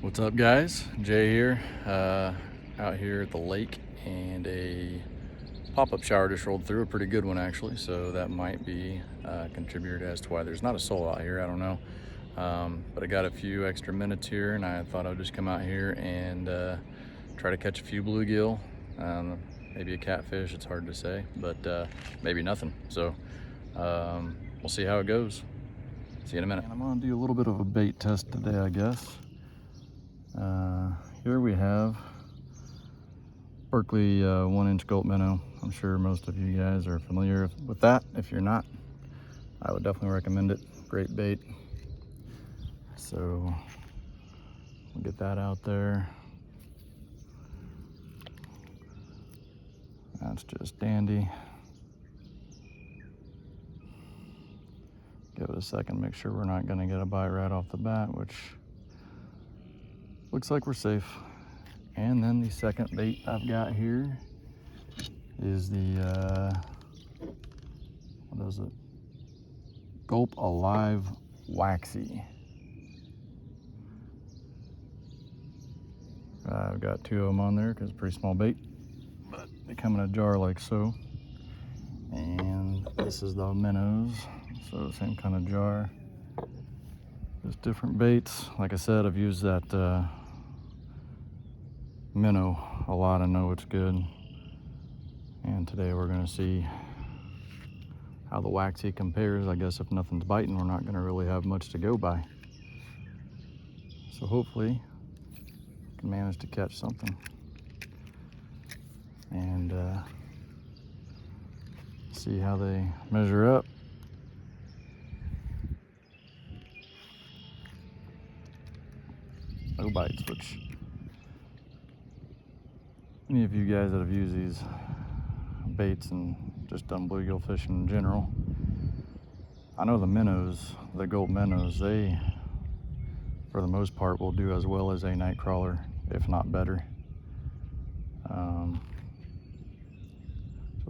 What's up, guys? Jay here, out here at the lake, and a pop-up shower just rolled through, a pretty good one actually, so that might be a contributor as to why there's not a soul out here. I don't know, but I got a few extra minutes here, and I thought I'd just come out here and try to catch a few bluegill, maybe a catfish. It's hard to say, but maybe nothing. So we'll see how it goes. See you in a minute. And I'm gonna do a little bit of a bait test today, I guess. Here we have Berkley 1-inch gulp minnow. I'm sure most of you guys are familiar with that. If you're not, I would definitely recommend it. Great bait. So we'll get that out there. That's just dandy. Give it a second, make sure we're not going to get a bite right off the bat, which looks like we're safe. And then the second bait I've got here is the what is it? Gulp Alive Waxy. I've got two of them on there because it's a pretty small bait, but they come in a jar like so. And this is the minnows, so same kind of jar, just different baits. Like I said, I've used that minnow a lot. I know it's good, and today we're going to see how the waxy compares. I guess if nothing's biting, we're not going to really have much to go by, so hopefully I can manage to catch something and see how they measure up. No bites, which any of you guys that have used these baits and just done bluegill fishing in general, I know the minnows, the gulp minnows, they for the most part will do as well as a night crawler, if not better. So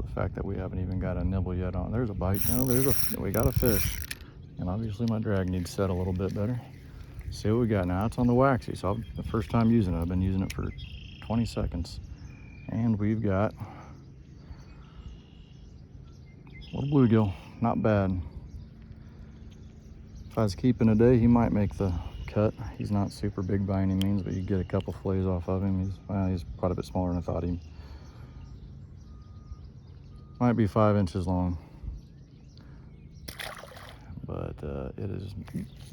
the fact that we haven't even got a nibble yet on, there's a bite. No, we got a fish, and obviously my drag needs set a little bit better. See what we got now. It's on the waxy, so the first time using it. I've been using it for 20 seconds, and we've got a little bluegill. Not bad. If I was keeping a day, he might make the cut. He's not super big by any means, but you get a couple fillets off of him. He's quite a bit smaller than I thought he might be. 5 inches long, but it is.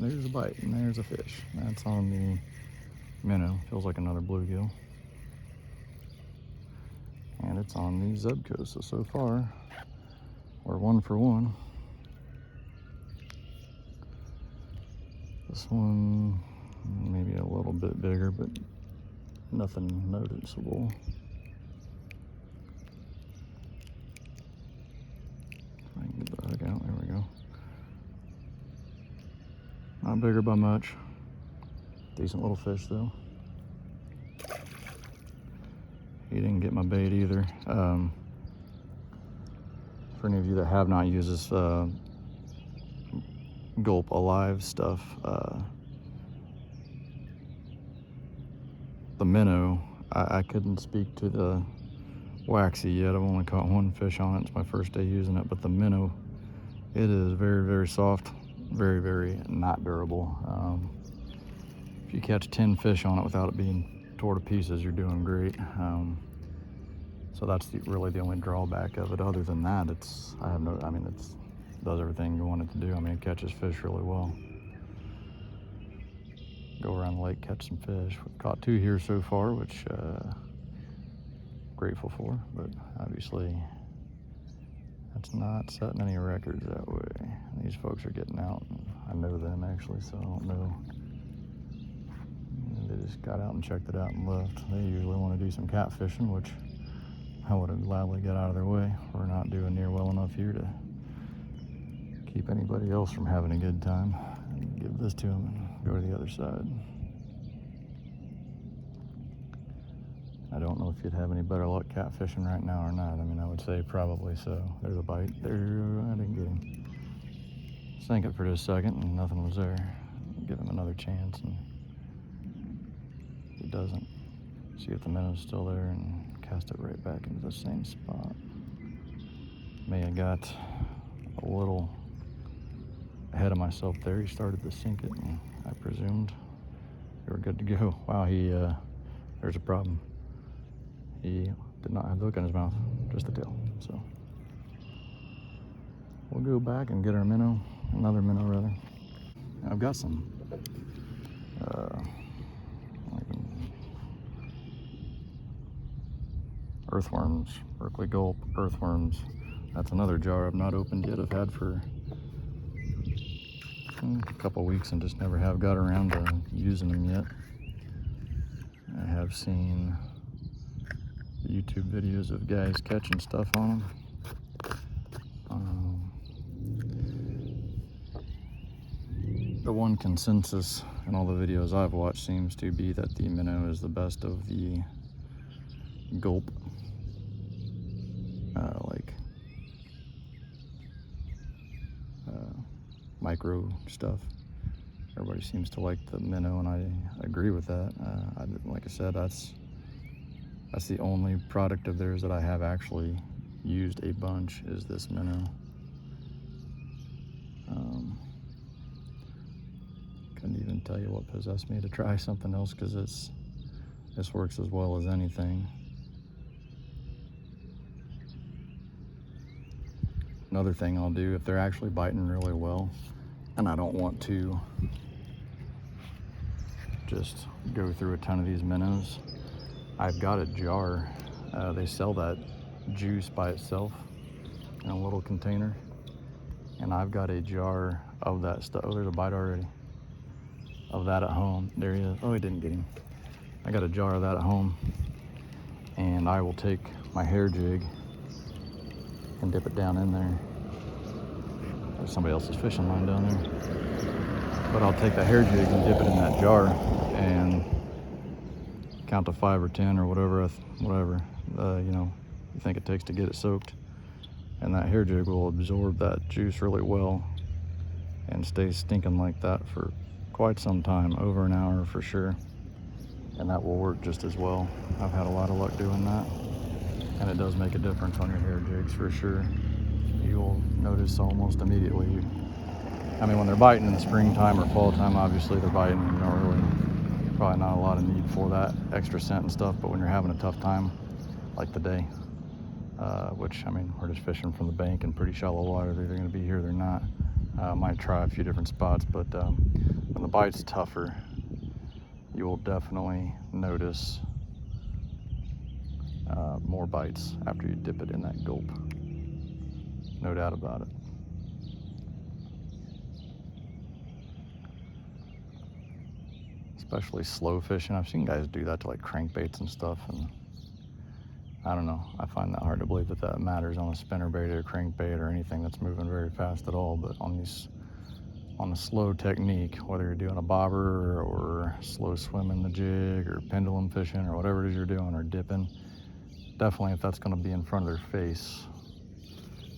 There's a bite and there's a fish. That's on the minnow. Feels like another bluegill, and it's on the Zebco. So far we're 1 for 1. This one maybe a little bit bigger, but nothing noticeable. If I can get the hook out, there we go. Not bigger by much. Decent little fish though. He didn't get my bait either. For any of you that have not used this Gulp Alive stuff, the minnow, I couldn't speak to the waxy yet. I've only caught 1 fish on it. It's my first day using it, but the minnow, it is very, very soft, very, very not durable. If you catch 10 fish on it without it being tore to pieces, you're doing great. So that's really the only drawback of it. Other than that, it does everything you want it to do. I mean, it catches fish really well. Go around the lake, catch some fish. We've caught 2 here so far, which grateful for, but obviously that's not setting any records that way. These folks are getting out, and I know them actually, so I don't know. They just got out and checked it out and left. They usually want to do some catfishing, which I would have gladly got out of their way. We're not doing near well enough here to keep anybody else from having a good time. Give this to them and go to the other side. I don't know if you'd have any better luck catfishing right now or not. I mean, I would say probably so. There's a bite there. I didn't get him. Sank it for just a second and nothing was there. Give him another chance and doesn't. See if the minnow's still there and cast it right back into the same spot. May have got a little ahead of myself there. He started to sink it, and I presumed we were good to go. Wow, there's a problem. He did not have the hook in his mouth, just the tail. So we'll go back and get our minnow, another minnow rather. I've got some earthworms, Berkley gulp earthworms. That's another jar I've not opened yet. I've had for a couple weeks and just never have got around to using them yet. I have seen YouTube videos of guys catching stuff on them. The one consensus in all the videos I've watched seems to be that the minnow is the best of the gulp, micro stuff. Everybody seems to like the minnow, and I agree with that. Like I said, that's the only product of theirs that I have actually used a bunch, is this minnow. Couldn't even tell you what possessed me to try something else, because this works as well as anything. Another thing I'll do, if they're actually biting really well, and I don't want to just go through a ton of these minnows, I've got a jar. They sell that juice by itself in a little container, and I've got a jar of that stuff. Oh, there's a bite already. Of that at home. There he is. Oh, he didn't get him. I got a jar of that at home, and I will take my hair jig and dip it down in there. There's somebody else's fishing line down there. But I'll take the hair jig and dip it in that jar and count to 5 or 10 or whatever you think it takes to get it soaked. And that hair jig will absorb that juice really well and stay stinking like that for quite some time, over an hour for sure. And that will work just as well. I've had a lot of luck doing that, and it does make a difference on your hair jigs for sure. You'll notice almost immediately. I mean, when they're biting in the springtime or fall time, obviously they're biting, and you don't really, probably not a lot of need for that extra scent and stuff. But when you're having a tough time, like today, which, I mean, we're just fishing from the bank in pretty shallow water. They're either going to be here or they're not. Might try a few different spots, but when the bite's tougher, you will definitely notice more bites after you dip it in that gulp. No doubt about it. Especially slow fishing. I've seen guys do that to like crankbaits and stuff, and I don't know. I find that hard to believe that matters on a spinnerbait or crankbait or anything that's moving very fast at all. But on a slow technique, whether you're doing a bobber or slow swimming the jig or pendulum fishing or whatever it is you're doing, or dipping, definitely if that's going to be in front of their face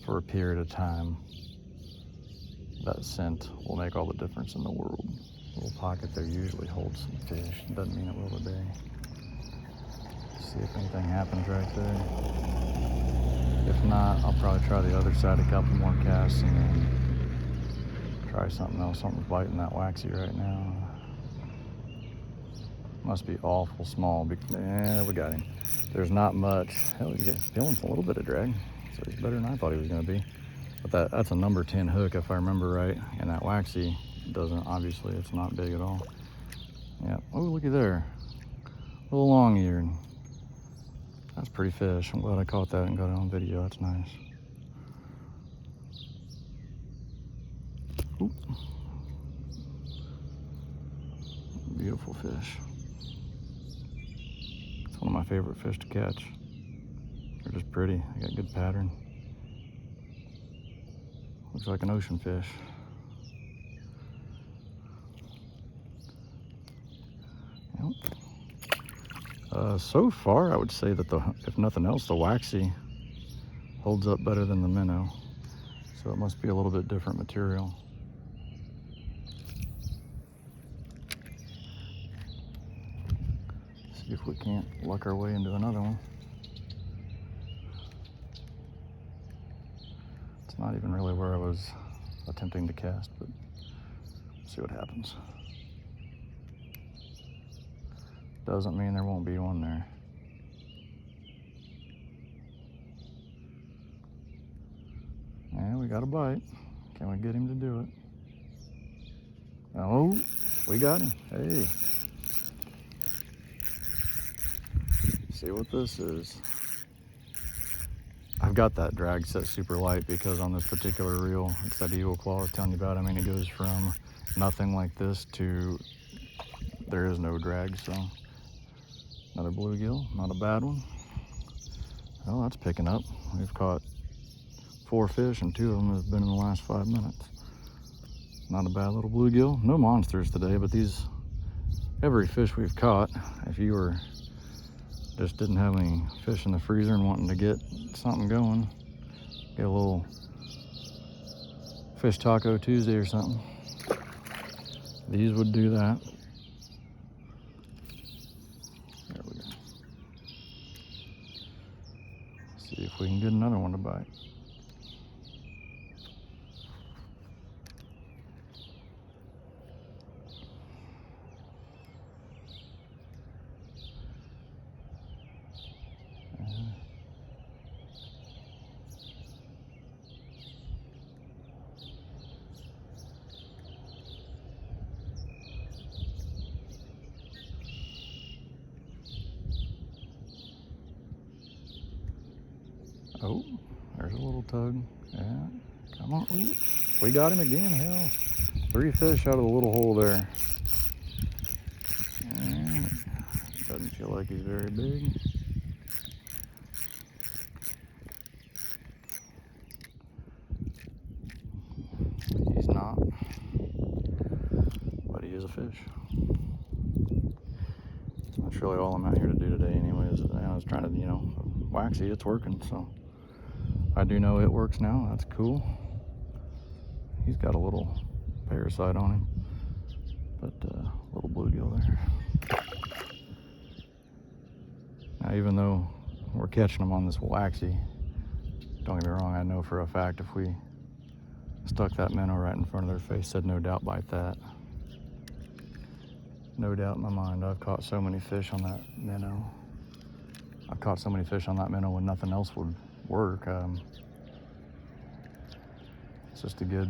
for a period of time, that scent will make all the difference in the world. A little pocket there usually holds some fish. It doesn't mean it will today. See if anything happens right there. If not, I'll probably try the other side a couple more casts and then try something else. Something's biting that waxy right now. Must be awful small. Yeah, we got him. There's not much. Hell, he's feeling a little bit of drag, so he's better than I thought he was going to be. But that's a number 10 hook, if I remember right. And that waxy doesn't, obviously, it's not big at all. Yeah. Oh, looky there. A little long-eared. That's pretty fish. I'm glad I caught that and got it on video. That's nice. Oop. Beautiful fish. It's one of my favorite fish to catch. They're just pretty. They got good pattern. Looks like an ocean fish. Yep. So far, I would say that if nothing else, the waxy holds up better than the minnow. So it must be a little bit different material. See if we can't luck our way into another one. It's not even really where I was attempting to cast, but we'll see what happens. Doesn't mean there won't be one there. Yeah, we got a bite. Can we get him to do it? Oh, we got him. Hey. See what this is. I've got that drag set super light because on this particular reel, it's that eagle claw I was telling you about. I mean, it goes from nothing like this to there is no drag. So another bluegill, not a bad one. Oh, that's picking up. We've caught 4 fish and 2 of them have been in the last 5 minutes. Not a bad little bluegill. No monsters today, but every fish we've caught, if you were just didn't have any fish in the freezer and wanting to get something going, get a little fish taco Tuesday or something, these would do that. There we go. See if we can get another one to bite. Oh, there's a little tug. Yeah, come on. Ooh, we got him again. Hell, 3 fish out of the little hole there. And doesn't feel like he's very big. He's not, but he is a fish. That's really all I'm out here to do today anyways. I was trying to, waxy, it's working, so I do know it works now. That's cool. He's got a little parasite on him, but little bluegill there. Now, even though we're catching them on this waxy, don't get me wrong, I know for a fact if we stuck that minnow right in front of their face, said no doubt bite that. No doubt in my mind. I've caught so many fish on that minnow. I've caught so many fish on that minnow when nothing else would work. It's just a good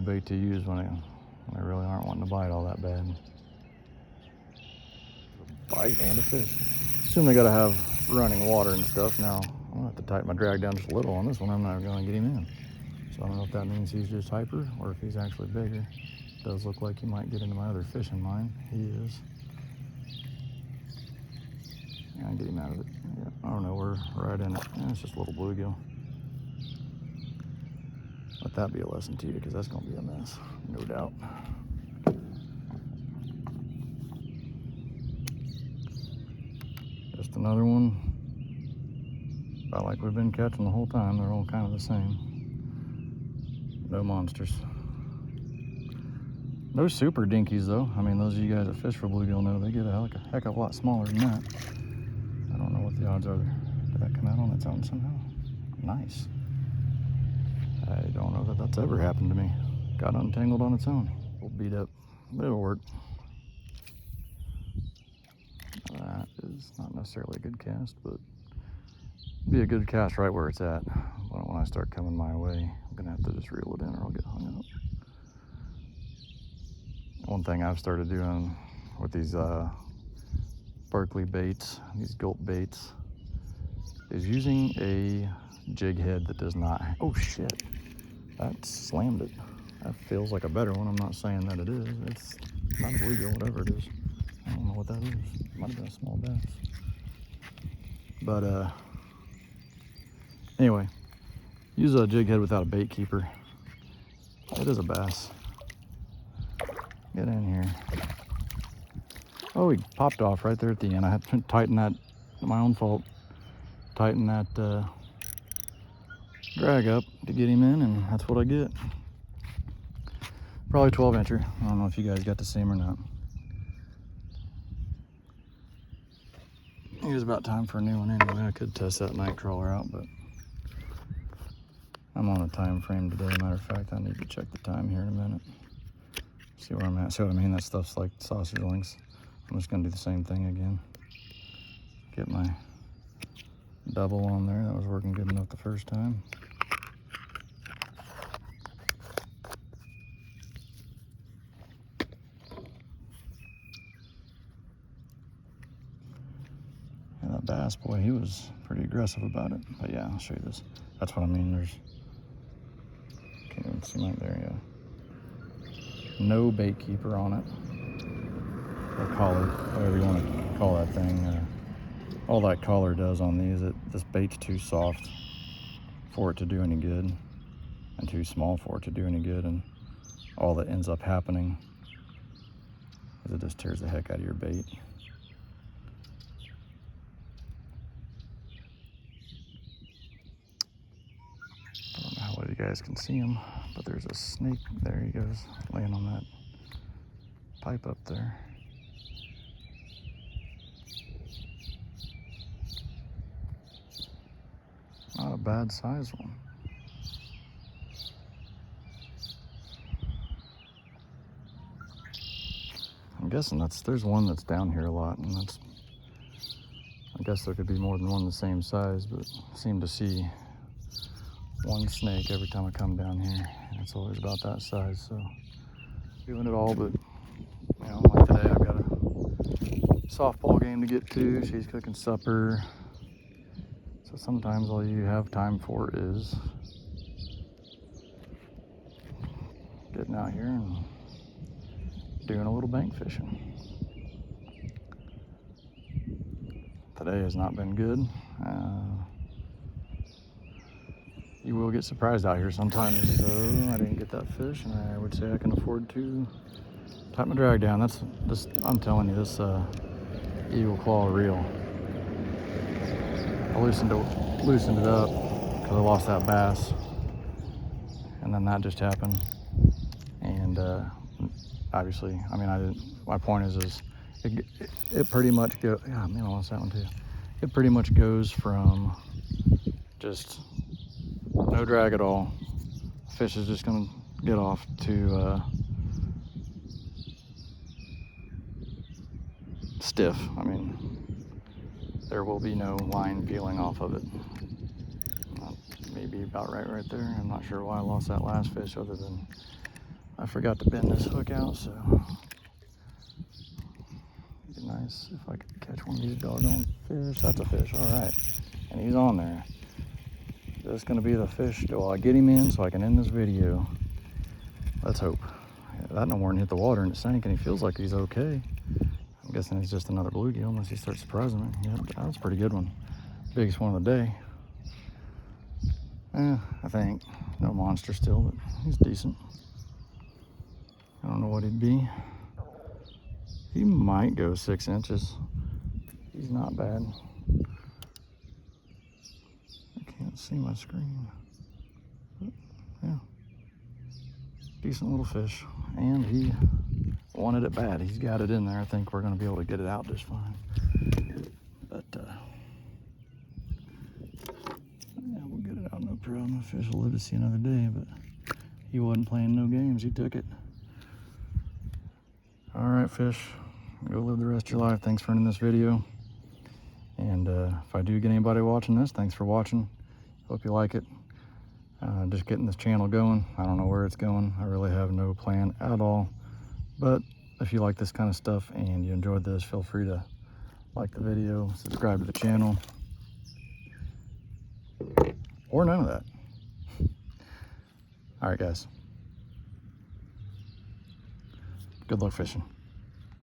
bait to use when they really aren't wanting to bite all that bad. A bite and a fish. Assume they gotta have running water and stuff. Now, I'm gonna have to tighten my drag down just a little on this one. I'm not gonna get him in. So I don't know if that means he's just hyper or if he's actually bigger. Does look like he might get into my other fishing line. He is. Yeah, I can get him out of it. Yeah, I don't know, we're right in it. Yeah, it's just a little bluegill. Let that be a lesson to you, because that's gonna be a mess, no doubt. Just another one. About like we've been catching the whole time. They're all kind of the same. No monsters. No super dinkies though. I mean, those of you guys that fish for bluegill know they get a heck of a lot smaller than that. I don't know what the odds are there. Did that come out on its own somehow? Nice. I don't know that that's ever happened to me. Got untangled on its own. We'll beat up, but it'll work. That is not necessarily a good cast, but be a good cast right where it's at. But when I start coming my way, I'm gonna have to just reel it in or I'll get hung up. One thing I've started doing with these Berkley baits, these gulp baits, is using a jig head that does not, oh shit, that slammed it. That feels like a better one. I'm not saying that it is. It's not a bluegill, whatever it is. I don't know what that is. It might have been a small bass. But anyway, use a jig head without a bait keeper. It is a bass. Get in here. Oh, he popped off right there at the end. I had to tighten that, my own fault, tighten that drag up to get him in, and that's what I get. Probably 12 incher. I don't know if you guys got to see him or not. It was about time for a new one anyway. I could test that night crawler out, but I'm on a time frame today. Matter of fact, I need to check the time here in a minute. See where I'm at. See what I mean? That stuff's like sausage links. I'm just gonna do the same thing again. Get my double on there. That was working good enough the first time. And that bass, boy, he was pretty aggressive about it. But yeah, I'll show you this. That's what I mean. There's, can't even see right there, yeah. No bait keeper on it. Or collar, whatever you want to call that thing. All that collar does on these, this bait's too soft for it to do any good, and too small for it to do any good, and all that ends up happening is it just tears the heck out of your bait. I don't know how well you guys can see him, but there's a snake. There he goes, laying on that pipe up there. Not a bad size one. I'm guessing there's one that's down here a lot, and I guess there could be more than one the same size, but I seem to see one snake every time I come down here, and it's always about that size. So doing it all, but you know, like today I've got a softball game to get to. She's cooking supper. So sometimes all you have time for is getting out here and doing a little bank fishing. Today has not been good. You will get surprised out here sometimes. So I didn't get that fish, and I would say I can afford to tighten my drag down. That's just, I'm telling you, this eagle claw reel. I loosened it up because I lost that bass, and then that just happened. And obviously, I mean, I didn't. My point is it pretty much goes. Yeah, man, I lost that one too. It pretty much goes from just no drag at all. Fish is just gonna get off to stiff. I mean, there will be no line peeling off of it. Maybe about right there. I'm not sure why I lost that last fish, other than I forgot to bend this hook out. So it'd be nice if I could catch one of these doggone fish. That's a fish, all right, and he's on there. That's gonna be the fish till I get him in, so I can end this video. Let's hope. Yeah, that no more than hit the water and it sank, and he feels like he's okay. I'm guessing he's just another bluegill unless he starts surprising me. Yeah, that was a pretty good one. Biggest one of the day. I think. No monster still, but he's decent. I don't know what he'd be. He might go 6 inches. He's not bad. I can't see my screen. But yeah. Decent little fish. And he wanted it bad. He's got it in there. I think we're going to be able to get it out just fine. But yeah, we'll get it out no problem. The fish will live to see another day, but he wasn't playing no games. He took it. All right, fish. Go live the rest of your life. Thanks for ending this video. And if I do get anybody watching this, thanks for watching. Hope you like it. Just getting this channel going. I don't know where it's going. I really have no plan at all. But if you like this kind of stuff and you enjoyed this, feel free to like the video, subscribe to the channel, or none of that. All right, guys. Good luck fishing.